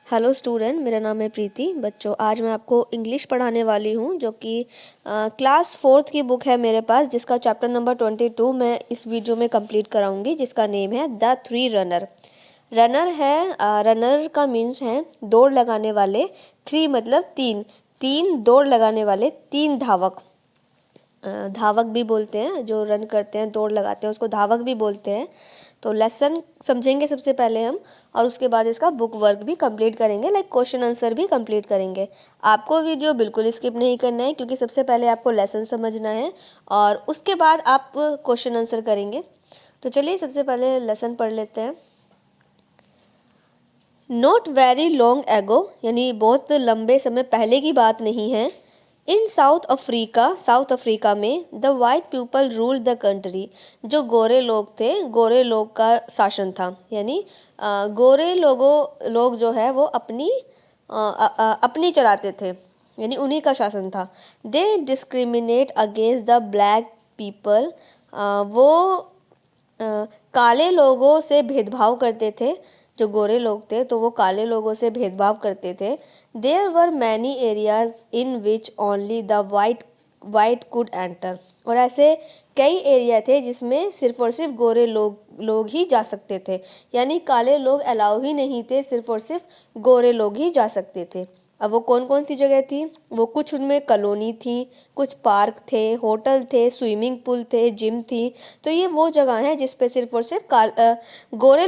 Hello student, मेरा नाम है प्रीति। बच्चों, आज मैं आपको इंग्लिश पढ़ाने वाली हूँ, जो कि क्लास 4th की बुक है मेरे पास, जिसका चैप्टर नंबर 22 मैं इस वीडियो में कंप्लीट कराऊंगी, जिसका नेम है द थ्री रनर। रनर है, रनर का मीन्स है दौड़ लगाने वाले। थ्री मतलब तीन, तीन दौड़ लगाने वाले, तीन धावक। धावक भी बोलते हैं, जो रन करते हैं, दौड़ लगाते हैं, उसको धावक भी बोलते हैं। तो लेसन समझेंगे सबसे पहले हम, और उसके बाद इसका बुक वर्क भी कंप्लीट करेंगे, लाइक क्वेश्चन आंसर भी कंप्लीट करेंगे। आपको वीडियो बिल्कुल स्किप नहीं करना है, क्योंकि सबसे पहले आपको लेसन समझना है और उसके बाद आप क्वेश्चन आंसर करेंगे। तो चलिए सबसे पहले लेसन पढ़ लेते हैं। नॉट वेरी लॉन्ग एगो, यानी बहुत लंबे समय पहले की बात नहीं है। इन साउथ अफ्रीका में the white people ruled the country. जो गोरे लोग थे, गोरे लोग का शासन था, यानी गोरे लोग जो है वो अपनी चलाते थे, यानी उन्हीं का शासन था। They discriminate against the black people. वो काले लोगों से भेदभाव करते थे। जो गोरे लोग थे तो वो काले लोगों से भेदभाव करते थे। There were many areas in which only the white could enter. और ऐसे कई एरिया थे जिसमें सिर्फ और सिर्फ गोरे लोग ही जा सकते थे, यानी काले लोग अलाउ ही नहीं थे, सिर्फ और सिर्फ गोरे लोग ही जा सकते थे। अब वो कौन कौन सी जगह थी? वो कुछ उनमें कॉलोनी थी, कुछ पार्क थे, होटल थे, स्विमिंग पूल थे, जिम थी। तो ये वो जगह है जिस पे सिर्फ और सिर्फ गोरे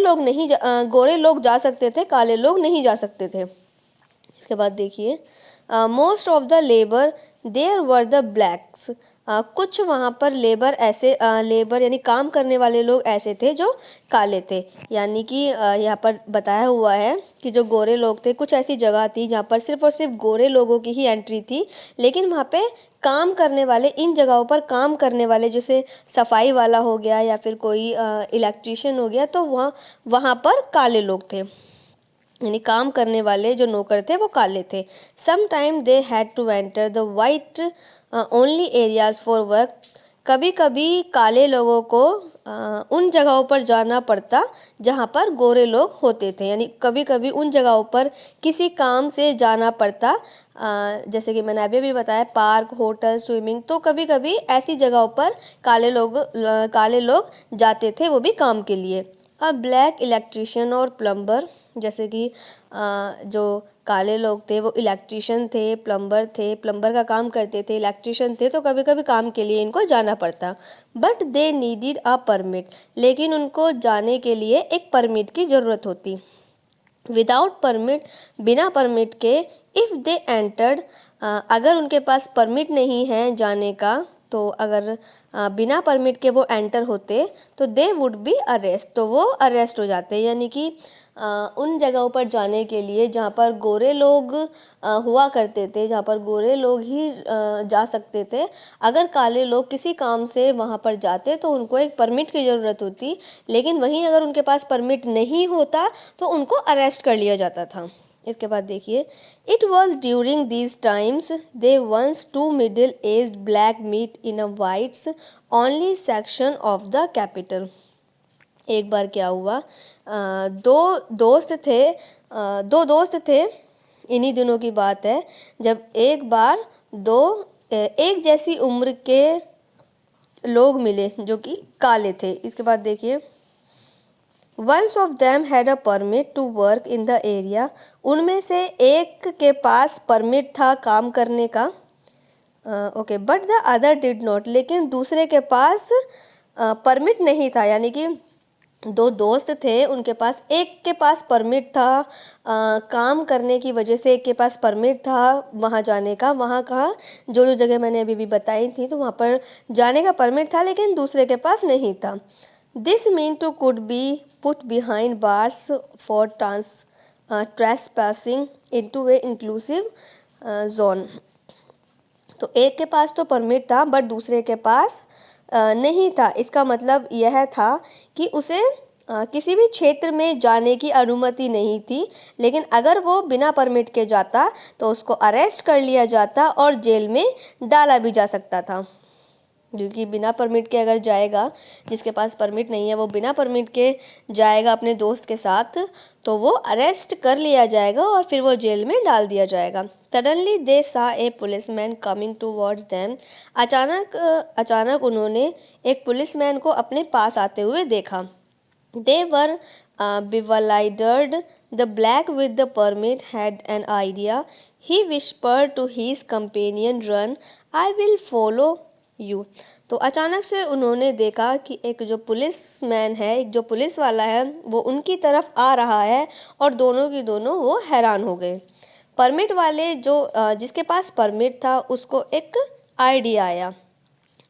लोग जा सकते थे, काले लोग नहीं जा सकते थे। इसके बाद देखिए, most of the labour there were the blacks. कुछ वहाँ पर लेबर यानी काम करने वाले लोग ऐसे थे जो काले थे। यानी कि यहाँ पर बताया हुआ है कि जो गोरे लोग थे, कुछ ऐसी जगह थी जहाँ पर सिर्फ और सिर्फ गोरे लोगों की ही एंट्री थी, लेकिन वहाँ पे काम करने वाले, इन जगहों पर काम करने वाले, जैसे सफाई वाला हो गया या फिर कोई इलेक्ट्रिशियन हो गया, तो वहाँ पर काले लोग थे, यानी काम करने वाले जो नौकर थे वो काले थे। Some time they had to enter the white only areas for work. कभी कभी काले लोगों को उन जगहों पर जाना पड़ता जहाँ पर गोरे लोग होते थे, यानी कभी कभी उन जगहों पर किसी काम से जाना पड़ता। जैसे कि मैंने अभी भी बताया, पार्क, होटल, स्विमिंग। तो कभी कभी ऐसी जगहों पर काले लोग जाते थे, वो भी काम के लिए। ब्लैक इलेक्ट्रिशियन और प्लम्बर, जैसे कि जो काले लोग थे वो इलेक्ट्रिशियन थे, प्लम्बर का काम करते थे, इलेक्ट्रिशियन थे, तो कभी कभी काम के लिए इनको जाना पड़ता। But they needed a permit, लेकिन उनको जाने के लिए एक परमिट की ज़रूरत होती। विदाउट परमिट, बिना परमिट के, इफ़ दे एंटर्ड, अगर उनके पास परमिट नहीं है जाने का, तो अगर बिना परमिट के वो एंटर होते तो दे वुड बी अरेस्ट, तो वो अरेस्ट हो जाते। यानी कि उन जगहों पर जाने के लिए जहाँ पर गोरे लोग हुआ करते थे, जहाँ पर गोरे लोग ही जा सकते थे, अगर काले लोग किसी काम से वहाँ पर जाते तो उनको एक परमिट की ज़रूरत होती, लेकिन वहीं अगर उनके पास परमिट नहीं होता तो उनको अरेस्ट कर लिया जाता था। इसके बाद देखिए, it was during these times they once two middle aged black meet in a whites only section of the capital. एक बार क्या हुआ, दो दोस्त थे, इन्हीं दिनों की बात है, जब एक बार एक जैसी उम्र के लोग मिले जो कि काले थे। इसके बाद देखिए, once of them had a permit to work in the area. उनमें से एक के पास परमिट था काम करने का, okay, but the other did not, लेकिन दूसरे के पास परमिट नहीं था। यानी कि दो दोस्त थे, उनके पास एक के पास परमिट था, काम करने की वजह से एक के पास परमिट था वहाँ जाने का। वहाँ कहाँ, जो जगह मैंने अभी भी बताई थी, तो वहाँ पर जाने का परमिट था, लेकिन दूसरे के पास नहीं था। This mean two could be put behind bars for trespassing into a inclusive zone. तो एक के पास तो परमिट था बट दूसरे के पास नहीं था। इसका मतलब यह था कि उसे किसी भी क्षेत्र में जाने की अनुमति नहीं थी, लेकिन अगर वो बिना परमिट के जाता तो उसको अरेस्ट कर लिया जाता और जेल में डाला भी जा सकता था। क्योंकि बिना परमिट के अगर जाएगा, जिसके पास परमिट नहीं है वो बिना परमिट के जाएगा अपने दोस्त के साथ, तो वो अरेस्ट कर लिया जाएगा और फिर वो जेल में डाल दिया जाएगा। सडनली दे सा ए पुलिसमैन कमिंग टूवर्ड्स देम। अचानक उन्होंने एक पुलिसमैन को अपने पास आते हुए देखा। दे वर bewildered. The black with the permit had an idea. He whispered to his companion, "Run, I will follow you." तो अचानक से उन्होंने देखा कि एक जो पुलिसमैन है, एक जो पुलिस वाला है, वो उनकी तरफ आ रहा है और दोनों की दोनों वो हैरान हो गए। परमिट वाले जिसके पास परमिट था उसको एक आइडिया आया।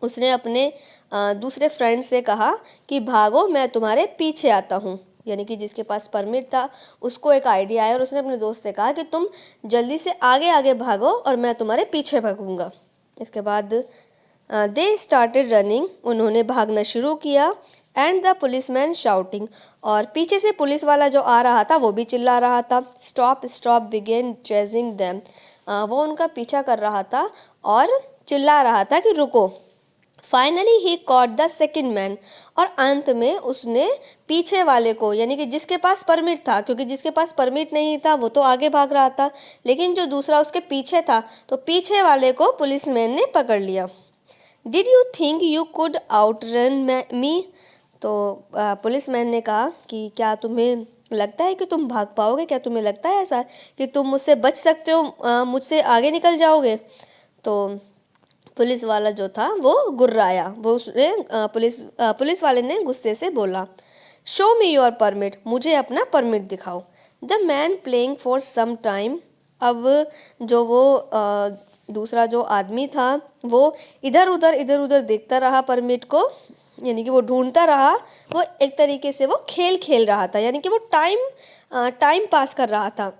उसने अपने दूसरे फ्रेंड से कहा कि भागो, मैं तुम्हारे पीछे आता हूँ। यानी कि जिसके पास परमिट था उसको एक आइडिया आया और उसने अपने दोस्त से कहा कि तुम जल्दी से आगे आगे भागो और मैं तुम्हारे पीछे भागूंगा। इसके बाद दे स्टार्टेड रनिंग। उन्होंने भागना शुरू किया। And the policeman shouting. और पीछे से पुलिस वाला जो आ रहा था वो भी चिल्ला रहा था, stop stop begin chasing them. वो उनका पीछा कर रहा था और चिल्ला रहा था कि रुको। Finally he caught the second man. और अंत में उसने पीछे वाले को, यानी कि जिसके पास परमिट था, क्योंकि जिसके पास परमिट नहीं था वो तो आगे भाग रहा था, लेकिन जो दूसरा उसके पीछे था तो पीछे वाले को पुलिसमैन ने पकड़ लिया। Did you think you could outrun me. तो पुलिसमैन ने कहा कि क्या तुम्हें लगता है कि तुम भाग पाओगे, क्या तुम्हें लगता है ऐसा कि तुम मुझसे बच सकते हो, मुझसे आगे निकल जाओगे। तो पुलिस वाला जो था वो गुर्राया। वो उसने पुलिस वाले ने गुस्से से बोला, शो मी योर परमिट, मुझे अपना परमिट दिखाओ। The man playing for some time. अब जो वो दूसरा जो आदमी था वो इधर उधर देखता रहा परमिट को, यानी कि वो ढूंढता रहा। वो एक तरीके से वो खेल खेल रहा था, यानी कि वो टाइम पास कर रहा था,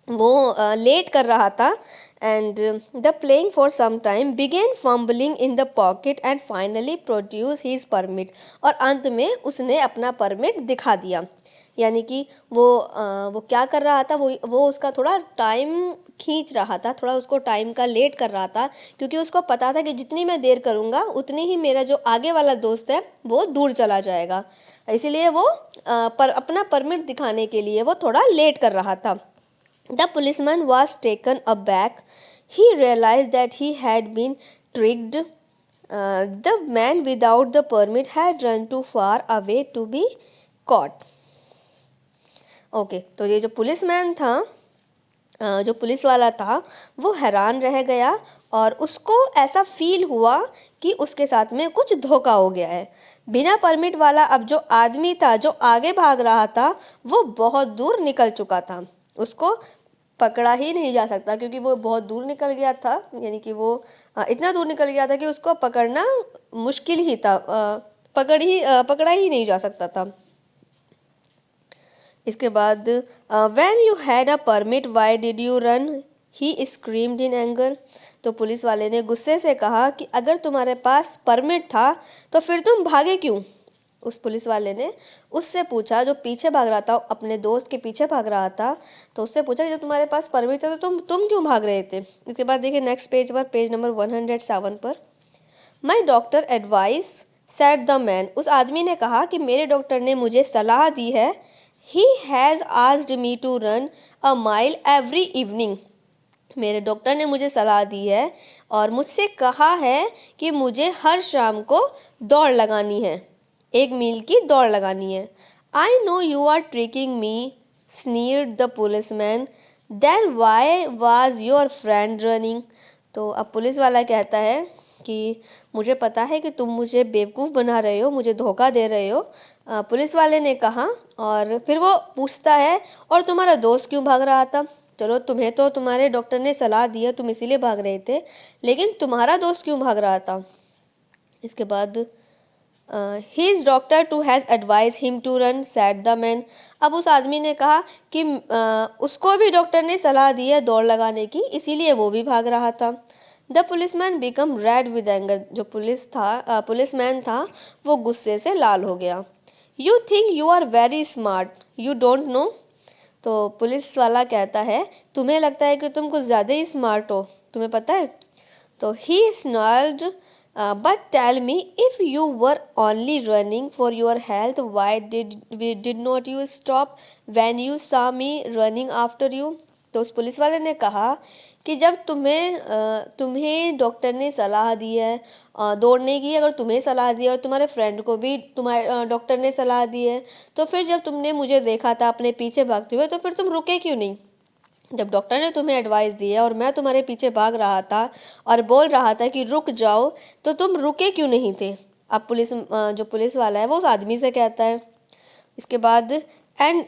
वो लेट कर रहा था। And the playing for some time begin fumbling in the pocket and finally produce his permit. और अंत में उसने अपना परमिट दिखा दिया। यानी कि वो क्या कर रहा था, वो उसका थोड़ा टाइम खींच रहा था, थोड़ा उसको टाइम का लेट कर रहा था, क्योंकि उसको पता था कि जितनी मैं देर करूँगा उतनी ही मेरा जो आगे वाला दोस्त है वो दूर चला जाएगा। इसीलिए वो अपना परमिट दिखाने के लिए वो थोड़ा लेट कर रहा था। The policeman was taken aback. He realized that he had been tricked. The man without the permit had run too far away to be caught. Okay, तो ये जो पुलिसमैन था, जो पुलिस वाला था, वो हैरान रह गया और उसको ऐसा फील हुआ कि उसके साथ में कुछ धोखा हो गया है। बिना परमिट वाला अब जो आदमी था जो आगे भाग रहा था वो बहुत दूर निकल चुका था, उसको पकड़ा ही नहीं जा सकता क्योंकि वो बहुत दूर निकल गया था। यानी कि वो इतना दूर निकल गया था कि उसको पकड़ना मुश्किल ही था, पकड़ा ही नहीं जा सकता था। इसके बाद when you had a permit why did you run, he screamed in anger. तो पुलिस वाले ने गुस्से से कहा कि अगर तुम्हारे पास परमिट था तो फिर तुम भागे क्यों। उस पुलिस वाले ने उससे पूछा, जो पीछे भाग रहा था, अपने दोस्त के पीछे भाग रहा था, तो उससे पूछा कि जब तुम्हारे पास परमिट था तो तुम क्यों भाग रहे थे। इसके बाद देखिए नेक्स्ट पेज पर, पेज नंबर 107 पर, माई doctor advice said the man. उस आदमी ने कहा कि मेरे डॉक्टर ने मुझे सलाह दी है। He has asked me to run a mile every evening. मेरे डॉक्टर ने मुझे सलाह दी है और मुझसे कहा है कि मुझे हर शाम को दौड़ लगानी है, 1 मील की दौड़ लगानी है। I know you are tricking me, sneered the policeman. Then why was your friend running. तो अब पुलिस वाला कहता है कि मुझे पता है कि तुम मुझे बेवकूफ़ बना रहे हो, मुझे धोखा दे रहे हो, पुलिस वाले ने कहा। और फिर वो पूछता है, और तुम्हारा दोस्त क्यों भाग रहा था। चलो, तुम्हें तो तुम्हारे डॉक्टर ने सलाह दी है, तुम इसीलिए भाग रहे थे, लेकिन तुम्हारा दोस्त क्यों भाग रहा था। इसके बाद his doctor too has advise him to run, said the man. अब उस आदमी ने कहा कि उसको भी डॉक्टर ने सलाह दी है दौड़ लगाने की, इसीलिए वो भी भाग रहा था। The policeman become red with anger. जो पुलिसमैन था वो गुस्से से लाल हो गया। You think you are very smart, you don't know. तो पुलिस वाला कहता है, तुम्हें लगता है कि तुम कुछ ज़्यादा ही स्मार्ट हो, तुम्हें पता है। तो he snarled, but tell me if you were only running for your health why did not you stop when you saw me running after you. तो उस पुलिस वाले ने कहा कि जब तुम्हें डॉक्टर ने सलाह दी है दौड़ने की, अगर तुम्हें सलाह दी है और तुम्हारे फ्रेंड को भी तुम्हारे डॉक्टर ने सलाह दी है, तो फिर जब तुमने मुझे देखा था अपने पीछे भागते हुए, तो फिर तुम रुके क्यों नहीं। जब डॉक्टर ने तुम्हें एडवाइस दी है और मैं तुम्हारे पीछे भाग रहा था और बोल रहा था कि रुक जाओ, तो तुम रुके क्यों नहीं थे। अब जो पुलिस वाला है वो उस आदमी से कहता है। इसके बाद and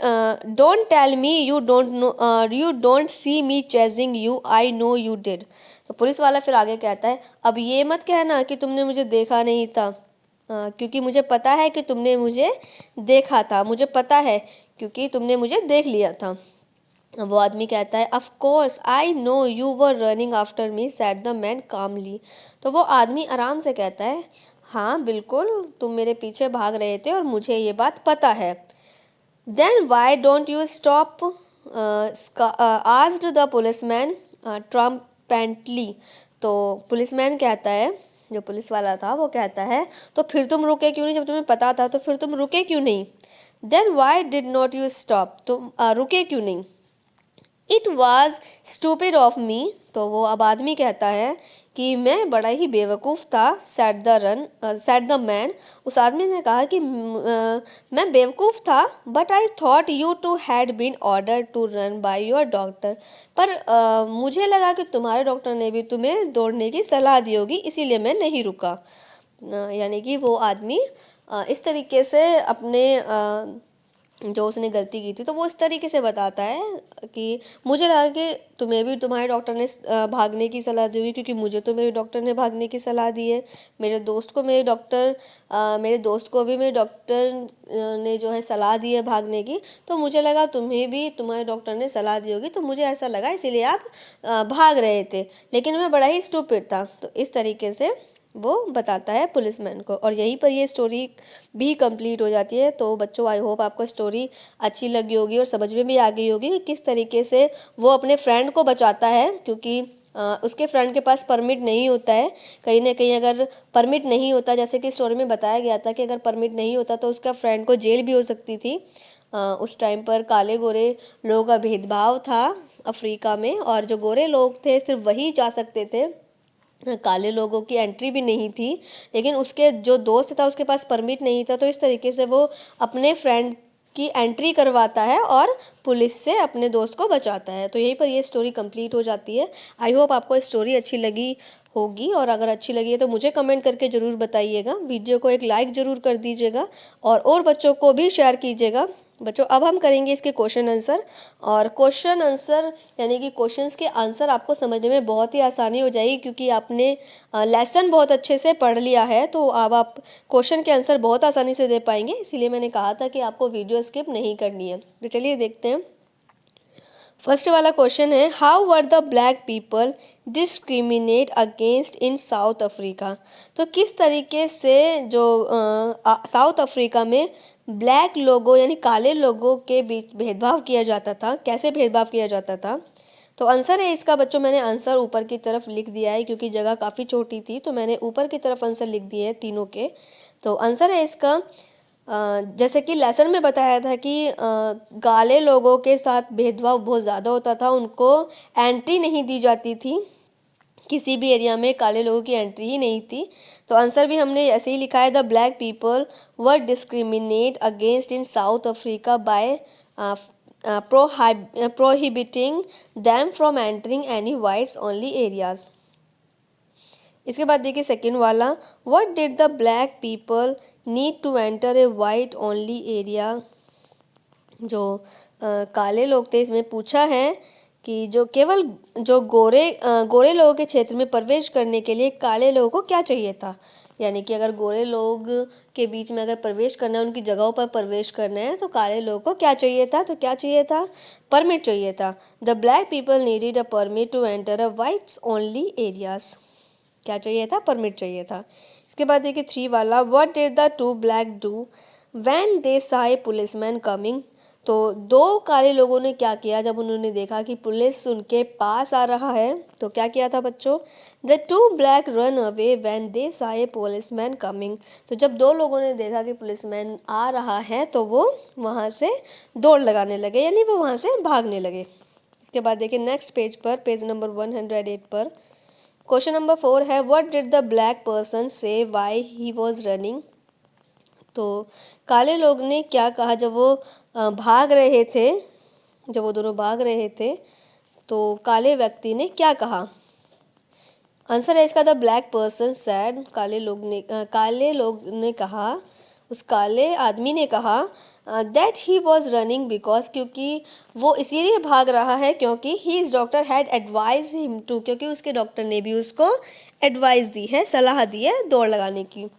don't tell me you don't see me chasing you, I know you did. तो पुलिस वाला फिर आगे कहता है, अब ये मत कहना कि तुमने मुझे देखा नहीं था, क्योंकि मुझे पता है कि तुमने मुझे देखा था, मुझे पता है क्योंकि तुमने मुझे देख लिया था। वो आदमी कहता है, of course I know you were running after me, said the man calmly. तो वो आदमी आराम से कहता है, हाँ बिल्कुल तुम मेरे पीछे भाग रहे थे और मुझे ये बात पता है। Then why don't you stop asked the policeman triumphantly. तो पुलिसमैन कहता है, जो पुलिस वाला था वो कहता है, तो फिर तुम रुके क्यों नहीं, जब तुम्हें पता था तो फिर तुम रुके क्यों नहीं। Then why did not you stop, तुम रुके क्यों नहीं। It was stupid of me. तो वो अब आदमी कहता है कि मैं बड़ा ही बेवकूफ़ था, सेड द मैन। उस आदमी ने कहा कि मैं बेवकूफ़ था, but I thought you too had been order to run by your doctor. पर मुझे लगा कि तुम्हारे डॉक्टर ने भी तुम्हें दौड़ने की सलाह दी होगी, इसीलिए मैं नहीं रुका। यानी कि वो आदमी इस तरीके से अपने जो उसने गलती की थी तो वो इस तरीके से बताता है कि मुझे लगा कि तुम्हें भी तुम्हारे डॉक्टर ने भागने की सलाह दी होगी, क्योंकि मुझे तो मेरे डॉक्टर ने भागने की सलाह दी है, मेरे दोस्त को भी मेरे डॉक्टर ने जो है सलाह दी है भागने की, तो मुझे लगा तुम्हें भी तुम्हारे डॉक्टर ने सलाह दी होगी, तो मुझे ऐसा लगा इसीलिए आप भाग रहे थे, लेकिन मैं बड़ा ही स्टूपिड था। तो इस तरीके से वो बताता है पुलिसमैन को, और यहीं पर ये स्टोरी भी कंप्लीट हो जाती है। तो बच्चों, आई होप आपको स्टोरी अच्छी लगी होगी और समझ में भी आ गई होगी कि किस तरीके से वो अपने फ्रेंड को बचाता है, क्योंकि उसके फ्रेंड के पास परमिट नहीं होता है। कहीं ना कहीं अगर परमिट नहीं होता, जैसे कि स्टोरी में बताया गया था कि अगर परमिट नहीं होता तो उसका फ्रेंड को जेल भी हो सकती थी। उस टाइम पर काले गोरे लोगों का भेदभाव था अफ्रीका में, और जो गोरे लोग थे सिर्फ वही जा सकते थे, काले लोगों की एंट्री भी नहीं थी। लेकिन उसके जो दोस्त था उसके पास परमिट नहीं था, तो इस तरीके से वो अपने फ्रेंड की एंट्री करवाता है और पुलिस से अपने दोस्त को बचाता है। तो यहीं पर ये स्टोरी कंप्लीट हो जाती है। आई होप आपको स्टोरी अच्छी लगी होगी, और अगर अच्छी लगी है तो मुझे कमेंट करके ज़रूर बताइएगा। वीडियो को एक लाइक ज़रूर कर दीजिएगा और बच्चों को भी शेयर कीजिएगा। बच्चों, अब हम करेंगे इसके क्वेश्चन आंसर, और क्वेश्चन आंसर यानी कि क्वेश्चंस के आंसर आपको समझने में बहुत ही आसानी हो जाएगी, क्योंकि आपने लेसन बहुत अच्छे से पढ़ लिया है, तो अब आप क्वेश्चन के आंसर बहुत आसानी से दे पाएंगे। इसीलिए मैंने कहा था कि आपको वीडियो स्किप नहीं करनी है। तो चलिए देखते हैं। फर्स्ट वाला क्वेश्चन है, how were the black people discriminate against in South Africa. तो किस तरीके से जो साउथ अफ्रीका में ब्लैक लोगों यानी काले लोगों के बीच भेदभाव किया जाता था, कैसे भेदभाव किया जाता था। तो आंसर है इसका बच्चों, मैंने आंसर ऊपर की तरफ लिख दिया है, क्योंकि जगह काफ़ी छोटी थी तो मैंने ऊपर की तरफ आंसर लिख दिए हैं तीनों के। तो आंसर है इसका, जैसे कि लेसन में बताया था कि काले लोगों के साथ भेदभाव बहुत ज़्यादा होता था, उनको एंट्री नहीं दी जाती थी, किसी भी एरिया में काले लोगों की एंट्री ही नहीं थी। तो आंसर भी हमने ऐसे ही लिखा है, the black people were discriminate against in South Africa by prohibiting them from entering any whites only areas. इसके बाद देखिए सेकेंड वाला, what did the black people need to enter a white only area. जो काले लोग थे, इसमें पूछा है कि जो गोरे लोगों के क्षेत्र में प्रवेश करने के लिए काले लोगों को क्या चाहिए था। यानी कि अगर गोरे लोग के बीच में अगर प्रवेश करना है, उनकी जगहों पर प्रवेश करना है, तो काले लोगों को क्या चाहिए था, तो क्या चाहिए था, परमिट चाहिए था। The black people needed a permit to enter a whites only areas. क्या चाहिए था, परमिट चाहिए था। इसके बाद देखिए 3 वाला, what did the two black do when they सा ए पुलिसमैन कमिंग। तो दो काले लोगों ने क्या किया, जब उन्होंने देखा कि पुलिस उनके पास आ रहा है तो क्या किया था बच्चों, the two black run away when they सा ए पुलिसमैन कमिंग। तो जब दो लोगों ने देखा कि पुलिसमैन आ रहा है तो वो वहाँ से दौड़ लगाने लगे, यानी वो वहाँ से भागने लगे। इसके बाद देखिए नेक्स्ट पेज पर, पेज नंबर 108 पर क्वेश्चन नंबर 4 है, what did the black person से व्हाई ही वाज रनिंग। तो काले लोग ने क्या कहा जब वो भाग रहे थे, जब वो दोनों भाग रहे थे तो काले व्यक्ति ने क्या कहा। आंसर है इसका, द ब्लैक पर्सन सैड, काले लोग ने कहा, उस काले आदमी ने कहा that he was running because, क्योंकि वो इसीलिए भाग रहा है क्योंकि he is doctor had advise him to, क्योंकि उसके डॉक्टर ने भी उसको एडवाइस दी है, सलाह दी है दौड़ लगाने की।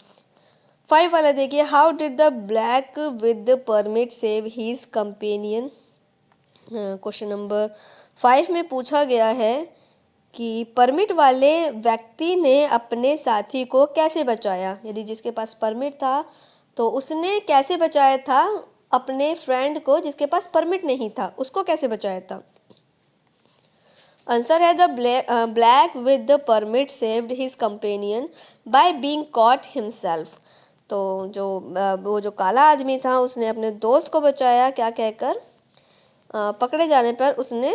5 वाला देखिए, how did the black with the permit save his companion. Question number 5 में पूछा गया है कि परमिट वाले व्यक्ति ने अपने साथी को कैसे बचाया, यदि जिसके पास परमिट था तो उसने कैसे बचाया था अपने फ्रेंड को, जिसके पास परमिट नहीं था उसको कैसे बचाया था। आंसर है the black with the permit saved his companion by being caught himself. तो वो जो काला आदमी था उसने अपने दोस्त को बचाया, क्या कहकर, पकड़े जाने पर उसने,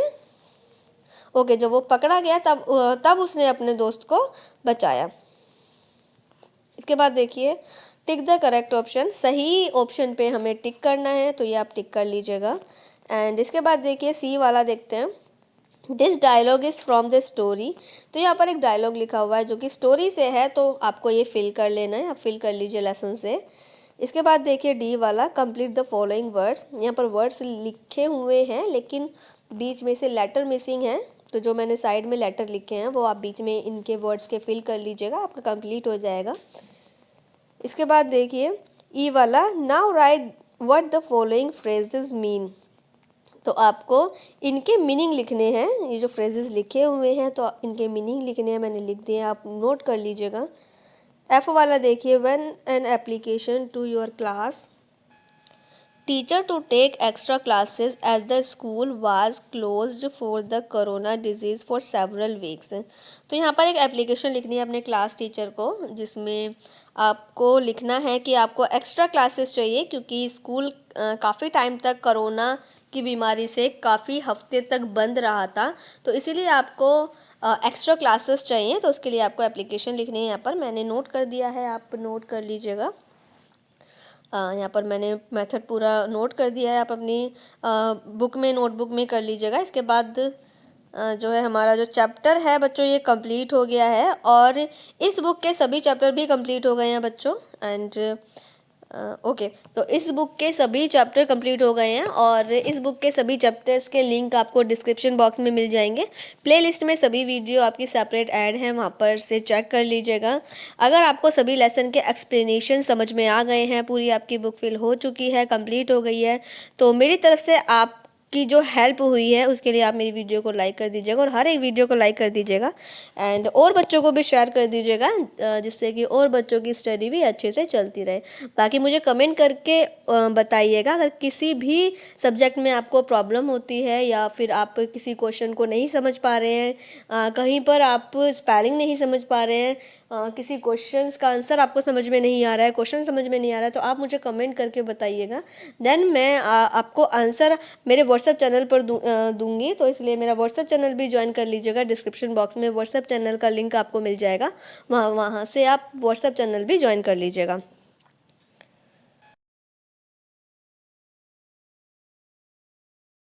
ओके, जब वो पकड़ा गया तब उसने अपने दोस्त को बचाया। इसके बाद देखिए, टिक द करेक्ट ऑप्शन, सही ऑप्शन पे हमें टिक करना है तो ये आप टिक कर लीजिएगा। एंड इसके बाद देखिए सी वाला देखते हैं, this dialogue is from the story. तो यहाँ पर एक डायलॉग लिखा हुआ है जो कि स्टोरी से है, तो आपको ये फिल कर लेना है, आप फिल कर लीजिए लेसन से। इसके बाद देखिए डी वाला, कंप्लीट द फॉलोइंग वर्ड्स। यहाँ पर वर्ड्स लिखे हुए हैं लेकिन बीच में से लेटर मिसिंग है, तो जो मैंने साइड में लेटर लिखे हैं वो आप बीच में इनके वर्ड्स के फिल कर लीजिएगा, आपका कंप्लीट हो जाएगा। इसके बाद देखिए ई वाला, now right what the following phrases mean. तो आपको इनके मीनिंग लिखने हैं, ये जो फ्रेजेस लिखे हुए हैं तो इनके मीनिंग लिखने हैं, मैंने लिख दिए, आप नोट कर लीजिएगा। एफ वाला देखिए, when an application to your class teacher to take extra classes as the school was closed for the corona disease for several weeks. तो यहाँ पर एक एप्लीकेशन लिखनी है अपने क्लास टीचर को, जिसमें आपको लिखना है कि आपको एक्स्ट्रा क्लासेस चाहिए क्योंकि स्कूल काफ़ी टाइम तक कोरोना की बीमारी से काफ़ी हफ्ते तक बंद रहा था, तो इसीलिए आपको एक्स्ट्रा क्लासेस चाहिए। तो उसके लिए आपको एप्लीकेशन लिखनी है, यहाँ पर मैंने नोट कर दिया है, आप नोट कर लीजिएगा। यहाँ पर मैंने मेथड पूरा नोट कर दिया है, आप अपनी बुक में, नोटबुक में कर लीजिएगा। इसके बाद जो है हमारा जो चैप्टर है बच्चों ये कंप्लीट हो गया है और इस बुक के सभी चैप्टर भी कंप्लीट हो गए हैं बच्चों। एंड ओके, तो इस बुक के सभी चैप्टर कंप्लीट हो गए हैं और इस बुक के सभी चैप्टर्स के लिंक आपको डिस्क्रिप्शन बॉक्स में मिल जाएंगे। प्लेलिस्ट में सभी वीडियो आपकी सेपरेट ऐड हैं, वहाँ पर से चेक कर लीजिएगा। अगर आपको सभी लेसन के एक्सप्लेनेशन समझ में आ गए हैं, पूरी आपकी बुक फिल हो चुकी है, कंप्लीट हो गई है, तो मेरी तरफ से आप की जो हेल्प हुई है उसके लिए आप मेरी वीडियो को लाइक कर दीजिएगा और हर एक वीडियो को लाइक कर दीजिएगा एंड और बच्चों को भी शेयर कर दीजिएगा, जिससे कि और बच्चों की स्टडी भी अच्छे से चलती रहे। बाकी मुझे कमेंट करके बताइएगा अगर किसी भी सब्जेक्ट में आपको प्रॉब्लम होती है या फिर आप किसी क्वेश्चन को नहीं समझ पा रहे हैं, कहीं पर आप स्पेलिंग नहीं समझ पा रहे हैं, किसी क्वेश्चन का आंसर आपको समझ में नहीं आ रहा है, क्वेश्चन समझ में नहीं आ रहा है, तो आप मुझे कमेंट करके बताइएगा। देन मैं आपको आंसर मेरे व्हाट्सएप चैनल पर दूंगी, तो इसलिए मेरा व्हाट्सएप चैनल भी ज्वाइन कर लीजिएगा। डिस्क्रिप्शन बॉक्स में व्हाट्सएप चैनल का लिंक आपको मिल जाएगा, वहाँ से आप व्हाट्सएप चैनल भी ज्वाइन कर लीजिएगा।